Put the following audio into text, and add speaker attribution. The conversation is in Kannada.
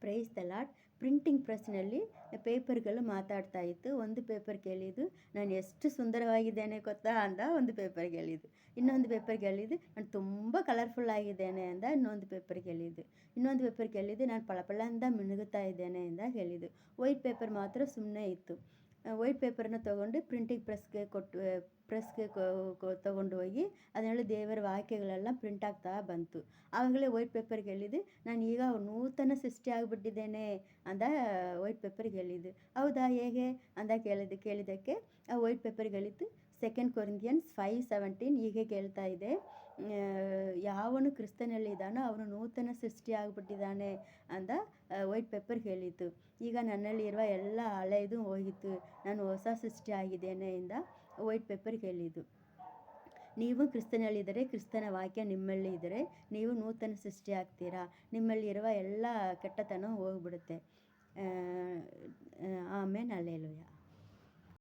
Speaker 1: Praise the lord. ಪ್ರಿಂಟಿಂಗ್ ಪ್ರೆಸ್ನಲ್ಲಿ ಪೇಪರ್ಗಳು ಮಾತಾಡ್ತಾ ಇತ್ತು. ಒಂದು ಪೇಪರ್ ಕೇಳಿದ್ದು, ನಾನು ಎಷ್ಟು ಸುಂದರವಾಗಿದ್ದೇನೆ ಗೊತ್ತಾ ಅಂದ ಒಂದು ಪೇಪರ್ಗೆ ಹೇಳಿದ್ದು. ಇನ್ನೊಂದು ಪೇಪರ್ಗೆ ಹೇಳಿದ್ದು, ನಾನು ತುಂಬ ಕಲರ್ಫುಲ್ ಆಗಿದ್ದೇನೆ ಅಂದ ಇನ್ನೊಂದು ಪೇಪರ್ಗೆ ಹೇಳಿದ್ದು. ಇನ್ನೊಂದು ಪೇಪರ್ಗೆ ಹೇಳಿದ್ದು, ನಾನು ಪಳಪಳ ಅಂತ ಮಿನುಗುತ್ತಾ ಇದ್ದೇನೆ ಅಂತ ಹೇಳಿದ್ದು. ವೈಟ್ ಪೇಪರ್ ಮಾತ್ರ ಸುಮ್ಮನೆ ಇತ್ತು. ವೈಟ್ ಪೇಪರ್ನ ತೊಗೊಂಡು ಪ್ರಿಂಟಿಂಗ್ ಪ್ರೆಸ್ಗೆ ತೊಗೊಂಡು ಹೋಗಿ ಅದನ್ನೆಲ್ಲ ದೇವರ ವಾಕ್ಯಗಳೆಲ್ಲ ಪ್ರಿಂಟ್ ಆಗ್ತಾ ಬಂತು. ಆವಾಗಲೇ ವೈಟ್ ಪೇಪರ್ಗೆ ಹೇಳಿದ್ದು, ನಾನು ಈಗ ನೂತನ ಸೃಷ್ಟಿ ಆಗಿಬಿಟ್ಟಿದ್ದೇನೆ ಅಂತ ವೈಟ್ ಪೇಪರ್ಗೆ ಹೇಳಿದ್ದು. ಹೌದಾ, ಹೇಗೆ ಅಂತ ಕೇಳಿದ್ದಕ್ಕೆ ಆ ವೈಟ್ ಪೇಪರ್ಗೆ ಹೇಳಿದ್ದು, 2 ಕೊರಿಂಥಿಯನ್ಸ್ 5:17 ಹೀಗೆ ಕೇಳ್ತಾ ಇದೆ, ಯಾವನು ಕ್ರಿಸ್ತನಲ್ಲಿದ್ದಾನೋ ಅವನು ನೂತನ ಸೃಷ್ಟಿ ಆಗಿಬಿಟ್ಟಿದ್ದಾನೆ ಅಂತ ವೈಟ್ ಪೇಪರ್ಗೆ ಹೇಳಿತ್ತು. ಈಗ ನನ್ನಲ್ಲಿರುವ ಎಲ್ಲ ಹಳೆಯದು ಹೋಗಿತ್ತು, ನಾನು ಹೊಸ ಸೃಷ್ಟಿ ಆಗಿದ್ದೇನೆ ಅಂತ ವೈಟ್ ಪೇಪರ್ಗೆ ಹೇಳಿದ್ದು. ನೀವು ಕ್ರಿಸ್ತನಲ್ಲಿದ್ದರೆ, ಕ್ರಿಸ್ತನ ವಾಕ್ಯ ನಿಮ್ಮಲ್ಲಿ ಇದ್ದರೆ ನೀವು ನೂತನ ಸೃಷ್ಟಿ ಆಗ್ತೀರಾ. ನಿಮ್ಮಲ್ಲಿರುವ ಎಲ್ಲ ಕೆಟ್ಟತನ ಹೋಗ್ಬಿಡುತ್ತೆ. ಆಮೇನ್, ಹಲ್ಲೆಲೂಯಾ.